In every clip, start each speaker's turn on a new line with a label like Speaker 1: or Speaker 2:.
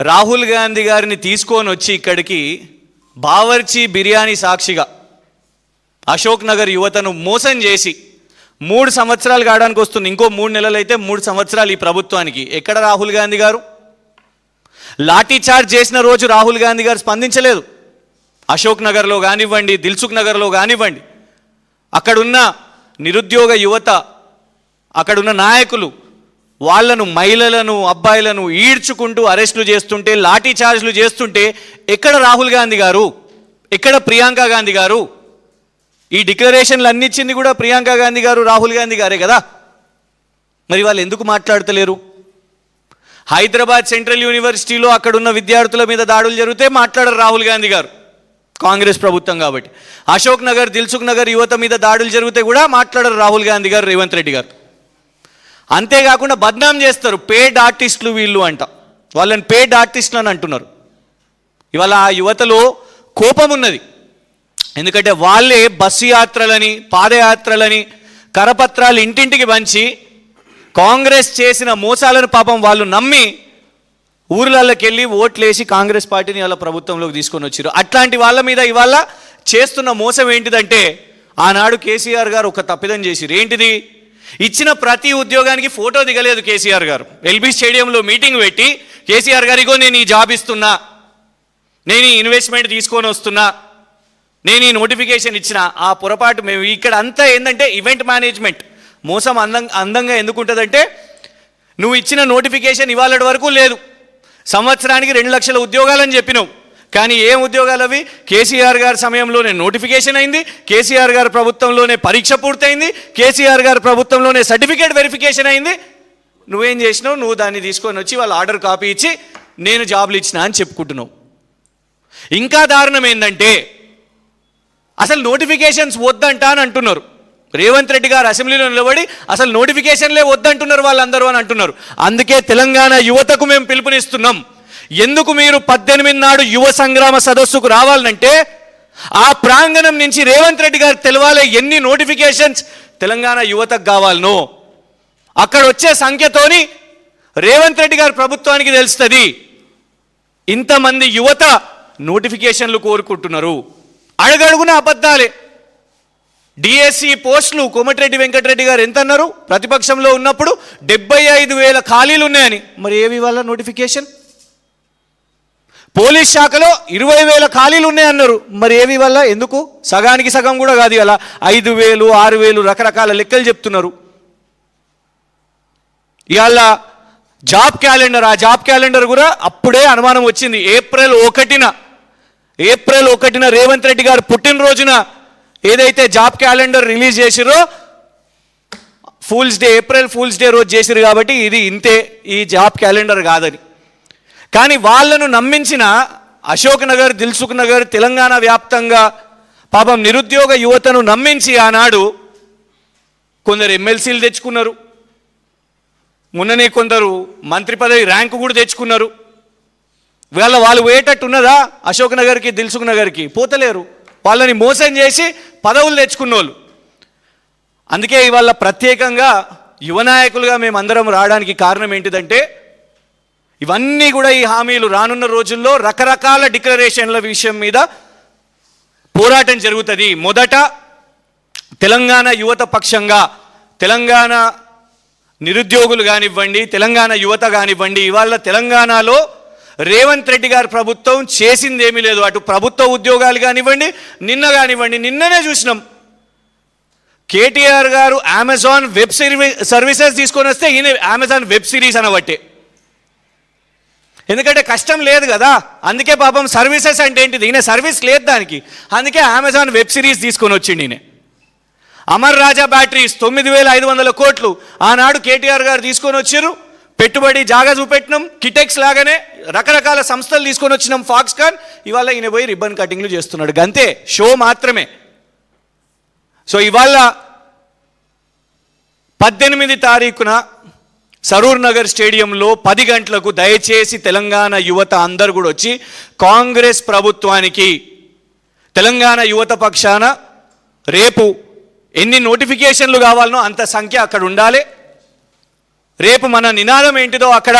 Speaker 1: రాహుల్ గాంధీ గారిని తీసుకొని వచ్చి ఇక్కడికి బావర్చి బిర్యానీ సాక్షిగా అశోక్ నగర్ యువతను మోసం చేసి 3 సంవత్సరాలు కావడానికి వస్తుంది. ఇంకో 3 నెలలు అయితే 3 సంవత్సరాలు ఈ ప్రభుత్వానికి. ఎక్కడ రాహుల్ గాంధీ గారు? లాఠీ చార్జ్ చేసిన రోజు రాహుల్ గాంధీ గారు స్పందించలేదు. అశోక్ నగర్లో కానివ్వండి, దిల్సుఖ్ నగర్లో కానివ్వండి, అక్కడున్న నిరుద్యోగ యువత, అక్కడున్న నాయకులు వాళ్ళను, మహిళలను, అబ్బాయిలను ఈడ్చుకుంటూ అరెస్టులు చేస్తుంటే, లాఠీ చార్జ్లు చేస్తుంటే ఎక్కడ రాహుల్ గాంధీ గారు? ఎక్కడ ప్రియాంక గాంధీ గారు? ఈ డిక్లరేషన్లు అన్ని ఇచ్చింది కూడా ప్రియాంక గాంధీ గారు, రాహుల్ గాంధీ గారే కదా. మరి వాళ్ళు ఎందుకు మాట్లాడతలేరు? హైదరాబాద్ సెంట్రల్ యూనివర్సిటీలో అక్కడున్న విద్యార్థుల మీద దాడులు జరిగితే మాట్లాడరు రాహుల్ గాంధీ గారు, కాంగ్రెస్ ప్రభుత్వం కాబట్టి. అశోక్ నగర్, దిల్సుఖ్ నగర్ యువత మీద దాడులు జరిగితే కూడా మాట్లాడరు రాహుల్ గాంధీ గారు, రేవంత్ రెడ్డి గారు. అంతేకాకుండా బద్నాం చేస్తారు. పేడ్ ఆర్టిస్టులు వీళ్ళు అంట, వాళ్ళని పేడ్ ఆర్టిస్టులు అని అంటున్నారు. ఇవాళ ఆ యువతలో కోపం ఉన్నది. ఎందుకంటే వాళ్ళే బస్సు యాత్రలని, పాదయాత్రలని, కరపత్రాలు ఇంటింటికి పంచి కాంగ్రెస్ చేసిన మోసాలను పాపం వాళ్ళు నమ్మి ఊర్లలోకి వెళ్ళి ఓట్లేసి కాంగ్రెస్ పార్టీని వాళ్ళ ప్రభుత్వంలోకి తీసుకొని వచ్చారు. అట్లాంటి వాళ్ళ మీద ఇవాళ చేస్తున్న మోసం ఏంటిదంటే, ఆనాడు కేసీఆర్ గారు ఒక తప్పిదం చేసిరు. ఏంటిది? ఇచ్చిన ప్రతి ఉద్యోగానికి ఫోటో దిగలేదు కేసీఆర్ గారు. ఎల్బీ స్టేడియంలో మీటింగ్ పెట్టి కేసీఆర్ గారిగో నేను ఈ జాబ్ ఇస్తున్నా, నేను ఈ ఇన్వెస్ట్మెంట్ తీసుకొని వస్తున్నా, నేను ఈ నోటిఫికేషన్ ఇచ్చిన. ఆ పొరపాటు మేము ఇక్కడ అంతా ఏంటంటే ఈవెంట్ మేనేజ్మెంట్ మోసం అందంగా ఎందుకు ఉంటుందంటే, నువ్వు ఇచ్చిన నోటిఫికేషన్ ఇవాళ వరకు లేదు, సంవత్సరానికి 2 లక్షల ఉద్యోగాలని చెప్పినావు, కానీ ఏం ఉద్యోగాలు అవి? కేసీఆర్ గారి సమయంలోనే నోటిఫికేషన్ అయింది, కేసీఆర్ గారి ప్రభుత్వంలోనే పరీక్ష పూర్తయింది, కేసీఆర్ గారి ప్రభుత్వంలోనే సర్టిఫికేట్ వెరిఫికేషన్ అయింది. నువ్వేం చేసినావు? నువ్వు దాన్ని తీసుకొని వచ్చి వాళ్ళ ఆర్డర్ కాపీ ఇచ్చి నేను జాబులు ఇచ్చిన అని చెప్పుకుంటున్నావు. ఇంకా దారుణం ఏంటంటే, అసలు నోటిఫికేషన్స్ వద్దంట అని అంటున్నారు. రేవంత్ రెడ్డి గారు అసెంబ్లీలో నిలబడి అసలు నోటిఫికేషన్లే వద్దంటున్నారు వాళ్ళందరూ అని అంటున్నారు. అందుకే తెలంగాణ యువతకు మేము పిలుపునిస్తున్నాం. ఎందుకు మీరు 18 నాడు యువ సంగ్రామ సదస్సుకు రావాలంటే ఆ ప్రాంగణం నుంచి రేవంత్ రెడ్డి గారికి తెలవాలి ఎన్ని నోటిఫికేషన్స్ తెలంగాణ యువతకు కావాలనో. అక్కడ వచ్చే సంఖ్యతోని రేవంత్ రెడ్డి గారి ప్రభుత్వానికి తెలుస్తుంది ఇంతమంది యువత నోటిఫికేషన్లు కోరుకుంటున్నారు. అడుగడుగున అబద్ధాలే. డిఎస్సి పోస్టులు కోమటిరెడ్డి వెంకటరెడ్డి గారు ఎంత అన్నారు ప్రతిపక్షంలో ఉన్నప్పుడు? 75,000 ఖాళీలు ఉన్నాయని. మరి ఏవి వల్ల నోటిఫికేషన్? పోలీస్ శాఖలో 20,000 ఖాళీలు ఉన్నాయన్నారు. మరి ఏవి వల్ల? ఎందుకు? సగానికి సగం కూడా కాదు, అలా 5,000, 6,000 రకరకాల లెక్కలు చెప్తున్నారు. ఇవాళ జాబ్ క్యాలెండర్, ఆ జాబ్ క్యాలెండర్ కూడా అప్పుడే అనుమానం వచ్చింది. ఏప్రిల్ 1న రేవంత్ రెడ్డి గారు పుట్టినరోజున ఏదైతే జాబ్ క్యాలెండర్ రిలీజ్ చేసిరో, ఏప్రిల్ ఫూల్స్ డే రోజు చేసిరు కాబట్టి ఇది ఇంతే, ఈ జాబ్ క్యాలెండర్ కాదని. కానీ వాళ్ళను నమ్మించిన అశోక్ నగర్, దిల్సుఖ్ నగర్, తెలంగాణ వ్యాప్తంగా పాపం నిరుద్యోగ యువతను నమ్మించి ఆనాడు కొందరు ఎమ్మెల్సీలు తెచ్చుకున్నారు, మొన్ననే కొందరు మంత్రి పదవి ర్యాంకు కూడా తెచ్చుకున్నారు. వాళ్ళు పోయేటట్టు ఉన్నదా? అశోక్ నగర్కి, దిల్సుఖ్ నగర్కి పోతలేరు. వాళ్ళని మోసం చేసి పదవులు తెచ్చుకున్న వాళ్ళు. అందుకే ఇవాళ ప్రత్యేకంగా యువ నాయకులుగా మేమందరం రావడానికి కారణం ఏంటిదంటే, ఇవన్నీ కూడా ఈ హామీలు రానున్న రోజుల్లో రకరకాల డిక్లరేషన్ల విషయం మీద పోరాటం జరుగుతుంది. మొదట తెలంగాణ యువత పక్షంగా తెలంగాణ నిరుద్యోగులు కానివ్వండి, తెలంగాణ యువత కానివ్వండి, ఇవాళ తెలంగాణలో రేవంత్ రెడ్డి గారి ప్రభుత్వం చేసిందేమీ లేదు. అటు ప్రభుత్వ ఉద్యోగాలు కానివ్వండి, నిన్ననే చూసినాం కేటీఆర్ గారు అమెజాన్ వెబ్ సర్వీసెస్ తీసుకొని వస్తే ఈయన అమెజాన్ వెబ్ సిరీస్ అనబట్టే. ఎందుకంటే కష్టం లేదు కదా, అందుకే పాపం సర్వీసెస్ అంటే ఏంటిది, ఈయన సర్వీస్ లేదు దానికి, అందుకే అమెజాన్ వెబ్ సిరీస్ తీసుకొని వచ్చిండి ఈయన. అమర్ రాజా బ్యాటరీస్ 9,500 కోట్లు ఆనాడు కేటీఆర్ గారు తీసుకొని వచ్చారు. పెట్టుబడి జాగా చూపెట్టినాం, కిటెక్స్ లాగానే రకరకాల సంస్థలు తీసుకొని వచ్చినాం, ఫాక్స్కాన్. ఇవాళ ఈయన పోయి రిబ్బన్ కటింగ్లు చేస్తున్నాడు, గంతే, షో మాత్రమే. సో ఇవాళ 18 తారీఖున సరూర్ నగర్ స్టేడియంలో 10 గంటలకు దయచేసి తెలంగాణ యువత అందరు కూడా వచ్చి కాంగ్రెస్ ప్రభుత్వానికి తెలంగాణ యువత పక్షాన రేపు ఎన్ని నోటిఫికేషన్లు కావాలనో అంత సంఖ్య అక్కడ ఉండాలి. రేపు మన నినాదం ఏంటిదో అక్కడ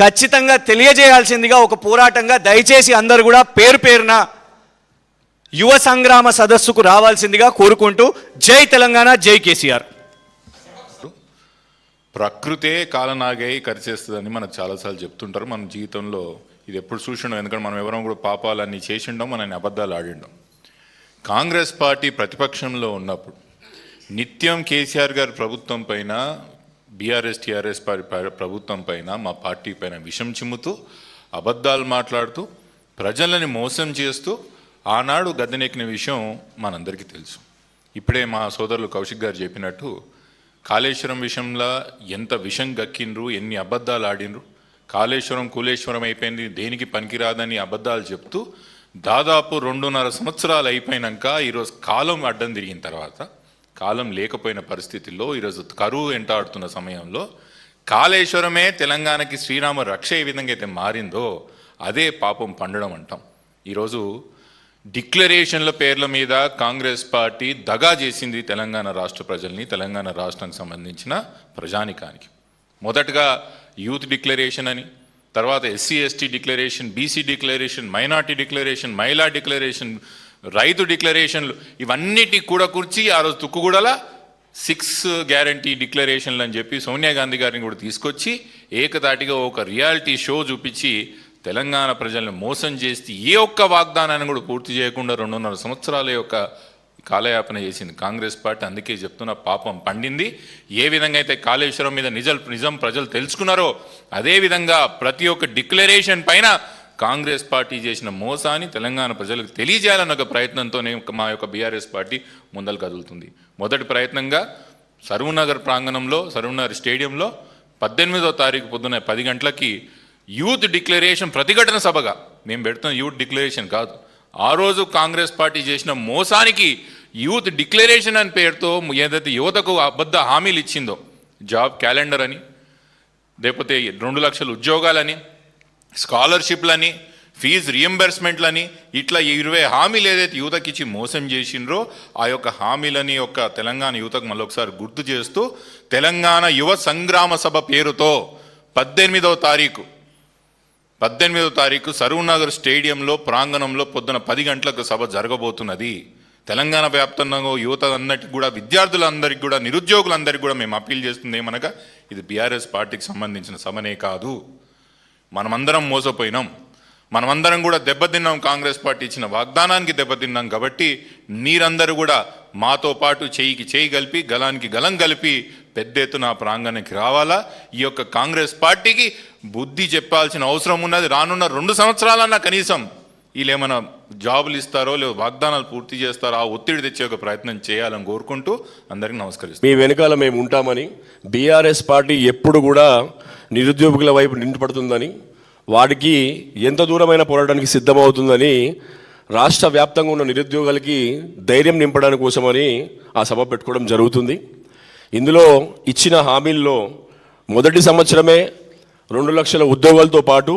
Speaker 1: ఖచ్చితంగా తెలియజేయాల్సిందిగా ఒక పోరాటంగా దయచేసి అందరూ కూడా పేరు పేరున యువ సంగ్రామ సదస్సుకు రావాల్సిందిగా కోరుకుంటూ జై తెలంగాణ, జై కేసీఆర్.
Speaker 2: ప్రకృతే కాలనాగై కరిచేస్తుందని మనకు చాలాసార్లు చెప్తుంటారు. మన జీవితంలో ఇది ఎప్పుడు చూసిండం, ఎందుకంటే మనం ఎవరో కూడా పాపాలన్నీ చేసిండం, మనని అబద్ధాలు ఆడిండం. కాంగ్రెస్ పార్టీ ప్రతిపక్షంలో ఉన్నప్పుడు నిత్యం కేసీఆర్ గారి ప్రభుత్వం పైన, బీఆర్ఎస్ టీఆర్ఎస్ ప్రభుత్వం పైన, మా పార్టీ పైన విషం చిమ్ముతూ అబద్ధాలు మాట్లాడుతూ ప్రజలని మోసం చేస్తూ ఆనాడు గద్దెనెక్కిన విషయం మనందరికీ తెలుసు. ఇప్పుడే మా సోదరులు కౌశిక్ గారు చెప్పినట్టు కాళేశ్వరం విషయంలో ఎంత విషం గక్కిండ్రు, ఎన్ని అబద్ధాలు ఆడినరు. కాళేశ్వరం కూలేశ్వరం అయిపోయింది, దేనికి పనికిరాదని అబద్ధాలు చెప్తూ దాదాపు 2.5 సంవత్సరాలు అయిపోయినాక ఈరోజు కాలం అడ్డం తిరిగిన తర్వాత, కాలం లేకపోయిన పరిస్థితుల్లో ఈరోజు కరువు వెంటాడుతున్న సమయంలో కాళేశ్వరమే తెలంగాణకి శ్రీరామ రక్ష ఏ విధంగా అయితే మారిందో అదే పాపం పండడం అంటాం. ఈరోజు డిక్లరేషన్ల పేర్ల మీద కాంగ్రెస్ పార్టీ దగా చేసింది తెలంగాణ రాష్ట్ర ప్రజల్ని, తెలంగాణ రాష్ట్రానికి సంబంధించిన ప్రజానికానికి. మొదటగా యూత్ డిక్లరేషన్ అని, తర్వాత SC ST declaration, BC declaration, minority declaration, మహిళా డిక్లరేషన్, రైతు డిక్లరేషన్లు, ఇవన్నిటి కూడా కూర్చి ఆ రోజు తుక్కుగూడల 6 గ్యారంటీ డిక్లరేషన్లు అని చెప్పి సోనియా గాంధీ గారిని కూడా తీసుకొచ్చి ఏకదాటిగా ఒక రియాలిటీ షో చూపించి తెలంగాణ ప్రజల్ని మోసం చేసి ఏ ఒక్క వాగ్దానాన్ని కూడా పూర్తి చేయకుండా 2.5 సంవత్సరాల యొక్క కాలయాపన చేసింది కాంగ్రెస్ పార్టీ. అందుకే చెప్తున్న పాపం పండింది. ఏ విధంగా అయితే కాళేశ్వరం మీద నిజం ప్రజలు తెలుసుకున్నారో అదేవిధంగా ప్రతి ఒక్క డిక్లరేషన్ పైన కాంగ్రెస్ పార్టీ చేసిన మోసాన్ని తెలంగాణ ప్రజలకు తెలియజేయాలన్న ఒక ప్రయత్నంతోనే మా యొక్క బీఆర్ఎస్ పార్టీ ముందలు కదులుతుంది. మొదటి ప్రయత్నంగా సరూనగర్ ప్రాంగణంలో, సరూనగర్ స్టేడియంలో 18వ తారీఖు పొద్దున్న 10 గంటలకి యూత్ డిక్లరేషన్ ప్రతిఘటన సభగా మేము పెడుతున్న యూత్ డిక్లరేషన్ కాదు. ఆ రోజు కాంగ్రెస్ పార్టీ చేసిన మోసానికి యూత్ డిక్లరేషన్ అని పేరుతో ఏదైతే యువతకు అబద్ధ హామీలు ఇచ్చిందో, జాబ్ క్యాలెండర్ అని, లేకపోతే 2 లక్షల ఉద్యోగాలని, స్కాలర్షిప్లని, ఫీజు రియంబర్స్మెంట్లని, ఇట్లా 20 హామీలు ఏదైతే యువతకి ఇచ్చి మోసం చేసిండ్రో ఆ యొక్క హామీలని యొక్క తెలంగాణ యువతకు మళ్ళొకసారి గుర్తు చేస్తూ తెలంగాణ యువ సంగ్రామ సభ పేరుతో 18వ తారీఖు సరూనగర్ స్టేడియంలో ప్రాంగణంలో పొద్దున 10 గంటలకు సభ జరగబోతున్నది. తెలంగాణ వ్యాప్తంగా యువత అందరికి కూడా, విద్యార్థులందరికీ కూడా, నిరుద్యోగులందరికీ కూడా మేము అప్పీల్ చేస్తుంది ఏమనగా, ఇది బీఆర్ఎస్ పార్టీకి సంబంధించిన సభనే కాదు. మనమందరం మోసపోయినాం, మనమందరం కూడా దెబ్బతిన్నాం. కాంగ్రెస్ పార్టీ ఇచ్చిన వాగ్దానానికి దెబ్బతిన్నాం. కాబట్టి మీరందరూ కూడా మాతో పాటు చేయికి చేయి కలిపి, గలానికి గలం కలిపి పెద్ద ఎత్తున ప్రాంగణానికి రావాలా. ఈ యొక్క కాంగ్రెస్ పార్టీకి బుద్ధి చెప్పాల్సిన అవసరం ఉన్నది. రానున్న 2 సంవత్సరాలన్నా కనీసం వీళ్ళు ఏమైనా జాబులు ఇస్తారో లేదా వాగ్దానాలు పూర్తి చేస్తారో ఆ ఒత్తిడి తెచ్చే ఒక ప్రయత్నం చేయాలని కోరుకుంటూ అందరికీ నమస్కరిస్తాం.
Speaker 3: మీ వెనకాల మేము ఉంటామని, బీఆర్ఎస్ పార్టీ ఎప్పుడు కూడా నిరుద్యోగుల వైపు నింపడుతుందని, వాడికి ఎంత దూరమైన పోరాటానికి సిద్ధమవుతుందని రాష్ట్ర వ్యాప్తంగా ఉన్న నిరుద్యోగులకి ధైర్యం నింపడానికి కోసమని ఆ సభ పెట్టుకోవడం జరుగుతుంది. ఇందులో ఇచ్చిన హామీల్లో మొదటి సంవత్సరమే 2 లక్షల ఉద్యోగాలతో పాటు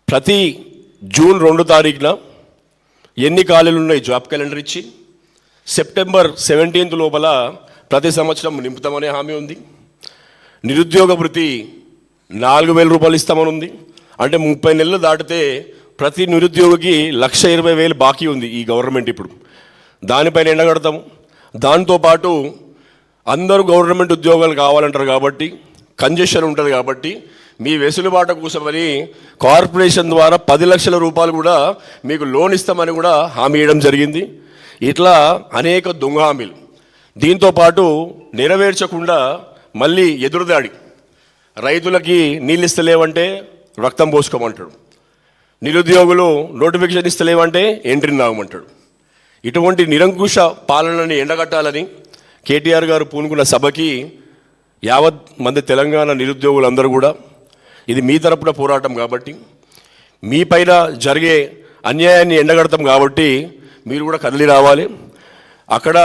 Speaker 3: ప్రతి జూన్ 2 తారీఖున ఎన్ని ఖాళీలు ఉన్నాయి జాబ్ క్యాలెండర్ ఇచ్చి సెప్టెంబర్ 17 లోపల ప్రతి సంవత్సరం నింపుతామనే హామీ ఉంది. నిరుద్యోగ వృత్తి 4,000 రూపాయలు ఇస్తామని ఉంది. అంటే 30 నెలలు దాటితే ప్రతి నిరుద్యోగికి 1,20,000 బాకీ ఉంది ఈ గవర్నమెంట్. ఇప్పుడు దానిపైన ఎండగడతాము. దాంతోపాటు అందరూ గవర్నమెంట్ ఉద్యోగాలు కావాలంటారు కాబట్టి కంజెషన్ ఉంటుంది. కాబట్టి మీ వెసులుబాటు కోసమని కార్పొరేషన్ ద్వారా 10 లక్షల రూపాయలు కూడా మీకు లోన్ ఇస్తామని కూడా హామీ ఇవ్వడం జరిగింది. ఇట్లా అనేక దొంగ హామీలు. దీంతోపాటు నెరవేర్చకుండా మళ్ళీ ఎదురుదాడి, రైతులకి నీళ్ళు ఇస్తలేవంటే రక్తం పోసుకోమంటాడు, నిరుద్యోగులు నోటిఫికేషన్ ఇస్తలేవంటే ఎంట్రీ నాగమంటాడు. ఇటువంటి నిరంకుశ పాలనని ఎండగట్టాలని కేటీఆర్ గారు పూనుకున్న సభకి యావత్ మంది తెలంగాణ నిరుద్యోగులందరూ కూడా, ఇది మీ తరపున పోరాటం కాబట్టి, మీ పైన జరిగే అన్యాయాన్ని ఎండగడతాం కాబట్టి మీరు కూడా కదిలి రావాలి. అక్కడ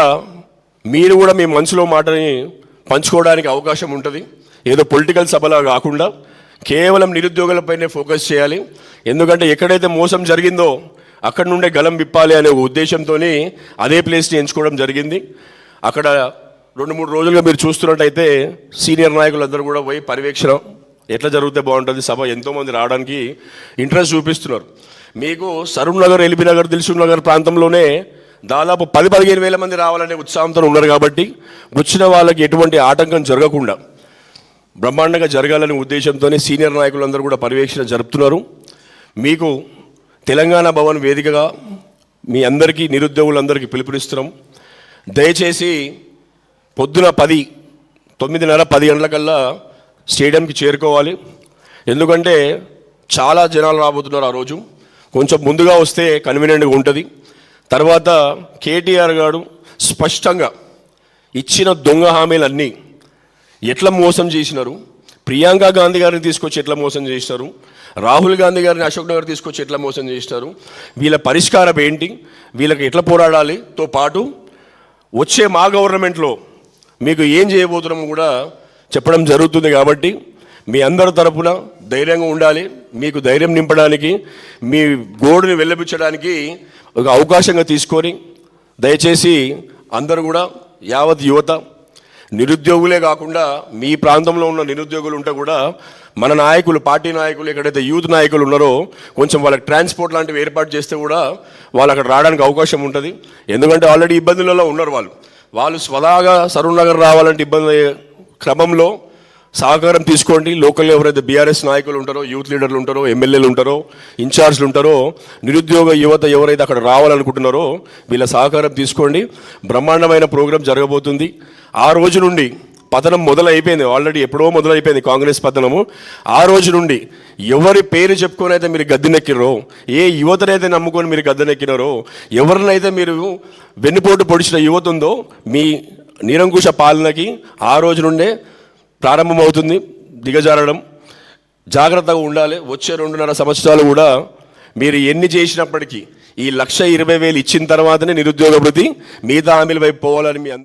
Speaker 3: మీరు కూడా మీ మనసులో మాటని పంచుకోవడానికి అవకాశం ఉంటుంది. ఏదో పొలిటికల్ సభలా కాకుండా కేవలం నిరుద్యోగులపైనే ఫోకస్ చేయాలి. ఎందుకంటే ఎక్కడైతే మోసం జరిగిందో అక్కడ నుండే గలం విప్పాలి అనే ఉద్దేశంతో అదే ప్లేస్ని ఎంచుకోవడం జరిగింది. అక్కడ 2-3 రోజులుగా మీరు చూస్తున్నట్టయితే సీనియర్ నాయకులందరూ కూడా పోయి పర్యవేక్షణ ఎట్లా జరిగితే బాగుంటుంది సభ, ఎంతోమంది రావడానికి ఇంట్రెస్ట్ చూపిస్తున్నారు. మీకు సరూర్ నగర్, ఎల్బీ నగర్, దిల్సుఖ్ నగర్ ప్రాంతంలోనే దాదాపు 10-15 వేల మంది రావాలనే ఉత్సాహంతో ఉన్నారు. కాబట్టి వచ్చిన వాళ్ళకి ఎటువంటి ఆటంకం జరగకుండా బ్రహ్మాండంగా జరగాలనే ఉద్దేశంతోనే సీనియర్ నాయకులందరూ కూడా పర్యవేక్షణ జరుపుతున్నారు. మీకు తెలంగాణ భవన్ వేదికగా మీ అందరికీ, నిరుద్యోగులందరికీ పిలుపునిస్తున్నాం. దయచేసి పొద్దున 9:30-10 గంటలకల్లా స్టేడియంకి చేరుకోవాలి. ఎందుకంటే చాలా జనాలు రాబోతున్నారు ఆ రోజు. కొంచెం ముందుగా వస్తే కన్వీనియంట్గా ఉంటుంది. తర్వాత కేటీఆర్ గారు స్పష్టంగా ఇచ్చిన దొంగ హామీలన్నీ ఎట్లా మోసం చేసినారు, ప్రియాంక గాంధీ గారిని తీసుకొచ్చి ఎట్లా మోసం చేసినారు, రాహుల్ గాంధీ గారిని అశోక్ నగర్ తీసుకొచ్చి ఎట్లా మోసం చేసినారు, వీళ్ళ పరిష్కారం ఏంటి, వీళ్ళకి ఎట్లా పోరాడాలితో పాటు వచ్చే మా గవర్నమెంట్లో మీకు ఏం చేయబోతున్నామో కూడా చెప్పడం జరుగుతుంది. కాబట్టి మీ అందరి తరపున ధైర్యంగా ఉండాలి. మీకు ధైర్యం నింపడానికి, మీ గోడుని వెళ్ళబుచ్చడానికి ఒక అవకాశంగా తీసుకొని దయచేసి అందరూ కూడా యావత్ యువత, నిరుద్యోగులే కాకుండా మీ ప్రాంతంలో ఉన్న నిరుద్యోగులు ఉంటే కూడా మన నాయకులు, పార్టీ నాయకులు, ఎక్కడైతే యూత్ నాయకులు ఉన్నారో కొంచెం వాళ్ళకి ట్రాన్స్పోర్ట్ లాంటివి ఏర్పాటు చేస్తే కూడా వాళ్ళు అక్కడ రావడానికి అవకాశం ఉంటుంది. ఎందుకంటే ఆల్రెడీ ఇబ్బందులలో ఉన్నారు వాళ్ళు స్వదాగా సరూర్ నగర్ రావాలంటే ఇబ్బంది క్రమంలో సహకారం తీసుకోండి. లోకల్లో ఎవరైతే బీఆర్ఎస్ నాయకులు ఉంటారో, యూత్ లీడర్లు ఉంటారో, ఎమ్మెల్యేలు ఉంటారో, ఇన్ఛార్జ్లు ఉంటారో, నిరుద్యోగ యువత ఎవరైతే అక్కడ రావాలనుకుంటున్నారో వీళ్ళ సహకారం తీసుకోండి. బ్రహ్మాండమైన ప్రోగ్రాం జరగబోతుంది. ఆ రోజు నుండి పతనం మొదలైపోయింది, ఆల్రెడీ ఎప్పుడో మొదలైపోయింది కాంగ్రెస్ పతనము. ఆ రోజు నుండి ఎవరి పేరు చెప్పుకొని అయితే మీరు గద్దెనెక్కినారో, ఏ యువతనైతే నమ్ముకొని మీరు గద్దెనెక్కినారో, ఎవరినైతే మీరు వెన్నుపోటు పొడిచిన యువత ఉందో మీ నిరంకుశ పాలనకి ఆ రోజు నుండే ప్రారంభమవుతుంది దిగజారడం. జాగ్రత్తగా ఉండాలి. వచ్చే 2.5 సంవత్సరాలు కూడా మీరు ఎన్ని చేసినప్పటికీ ఈ 1,20,000 ఇచ్చిన తర్వాతనే నిరుద్యోగ భృతి మిగతా హామీల వైపు పోవాలని మీ